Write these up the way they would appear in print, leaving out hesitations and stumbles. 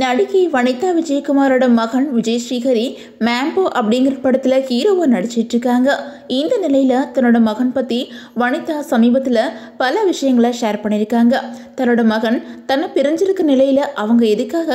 நடிகை வனிதா விஜயகுமாரோட மகன் விஜய் ஸ்ரீஹரி மேம்போ அப்படிங்கிற படத்தில் ஹீரோவாக நடிச்சிட்டு இருக்காங்க. இந்த நிலையில் தன்னோட மகன் பற்றி வனிதா சமீபத்தில் பல விஷயங்களை ஷேர் பண்ணியிருக்காங்க. தன்னோட மகன் தன்னை பிரிஞ்சிருக்க நிலையில் அவங்க எதுக்காக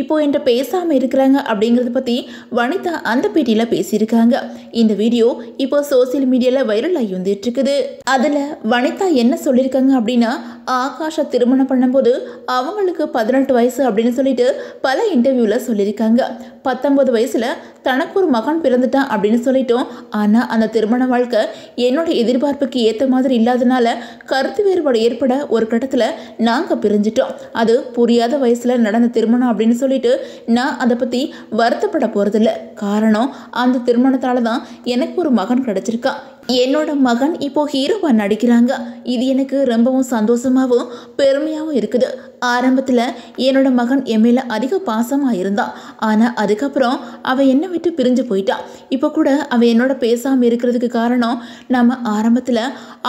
இப்போ என்கிட்ட பேசாமல் இருக்கிறாங்க அப்படிங்கிறத பற்றி வனிதா அந்த பேட்டியில் பேசியிருக்காங்க. இந்த வீடியோ இப்போ சோசியல் மீடியாவில் வைரல் ஆகி வந்துட்டு இருக்குது. அதில் வனிதா என்ன சொல்லியிருக்காங்க அப்படின்னா, ஆகாஷை திருமணம் பண்ணும்போது அவங்களுக்கு 18 வயசு அப்படின்னு சொல்லிட்டு பல இன்டர்வியூவில் சொல்லியிருக்காங்க. 19 வயசில் தனக்கு ஒரு மகன் பிறந்துட்டான் அப்படின்னு சொல்லிட்டோம். ஆனால் அந்த திருமண வாழ்க்கை என்னோட எதிர்பார்ப்புக்கு ஏற்ற மாதிரி இல்லாதனால கருத்து வேறுபாடு ஏற்பட ஒரு கட்டத்தில் நாங்கள் பிரிஞ்சிட்டோம். அது புரியாத வயசில் நடந்த திருமணம் அப்படின்னு சொல்லிட்டு நான் அதை பற்றி வருத்தப்பட போகிறதில்ல. காரணம், அந்த திருமணத்தால் தான் எனக்கு ஒரு மகன் கிடச்சிருக்கான். என்னோட மகன் இப்போ ஹீரோவாக நடிக்கிறாங்க. இது எனக்கு ரொம்பவும் சந்தோஷமாகவும் பெருமையாகவும் இருக்குது. ஆரம்பத்தில் என்னோட மகன் என் மேலே அதிக பாசமாக இருந்தான். ஆனால் அதுக்கப்புறம் அவன் என்னை விட்டு பிரிஞ்சு போயிட்டான். இப்போ கூட அவன் என்னோட பேசாமல் இருக்கிறதுக்கு காரணம், நம்ம ஆரம்பத்தில்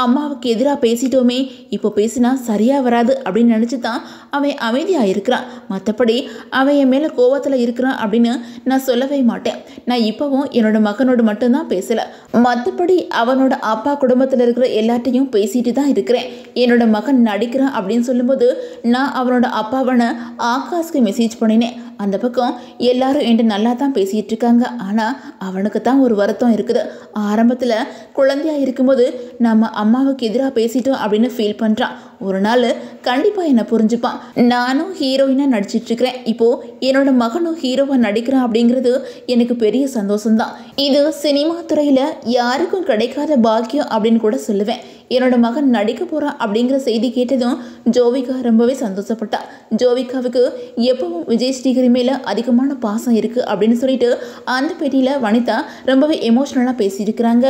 அம்மாவுக்கு எதிராக பேசிட்டோமே, இப்போ பேசினா சரியாக வராது அப்படின்னு நினச்சி தான் அவன் அமைதியாக இருக்கிறான். மற்றபடி அவன் என் மேலே கோவத்தில் இருக்கிறான் அப்படின்னு நான் சொல்லவே மாட்டேன். நான் இப்போவும் என்னோட மகனோடு மட்டும்தான் பேசலை. மற்றபடி அவனோட அப்பா குடும்பத்தில் இருக்கிற எல்லாத்தையும் பேசிட்டு தான் இருக்கிறேன். என்னோட மகன் நடிக்கிறான் அப்படின்னு சொல்லும்போது நான் அவனோட அப்பாவனை ஆகாஷ்க்கு மெசேஜ் பண்ணினேன். அந்த பக்கம் எல்லாரும் என்கிட்ட நல்லா தான் பேசிகிட்டு இருக்காங்க. ஆனால் அவனுக்கு தான் ஒரு வருத்தம் இருக்குது. ஆரம்பத்தில் குழந்தையாக இருக்கும்போது நம்ம அம்மாவுக்கு எதிராக பேசிட்டோம் அப்படின்னு ஃபீல் பண்ணுறான். ஒரு நாள் கண்டிப்பாக என்னை புரிஞ்சுப்பான். நானும் ஹீரோயினாக நடிச்சிட்ருக்கிறேன். இப்போது என்னோட மகனும் ஹீரோவாக நடிக்கிறான் அப்படிங்கிறது எனக்கு பெரிய சந்தோஷம்தான். இது சினிமா துறையில் யாருக்கும் கிடைக்காத பாக்கியம் அப்படின்னு கூட சொல்லுவேன். என்னோட மகன் நடிக்க போகிறான் அப்படிங்கிற செய்தி கேட்டதும் ஜோவிகா ரொம்பவே சந்தோஷப்பட்டான். ஜோவிகாவுக்கு எப்பவும் விஜய் ஸ்ரீஹரி மேலே அதிகமான பாசம் இருக்குது அப்படின்னு சொல்லிட்டு அந்த பேட்டியில் வனிதா ரொம்பவே எமோஷ்னலாக பேசியிருக்கிறாங்க.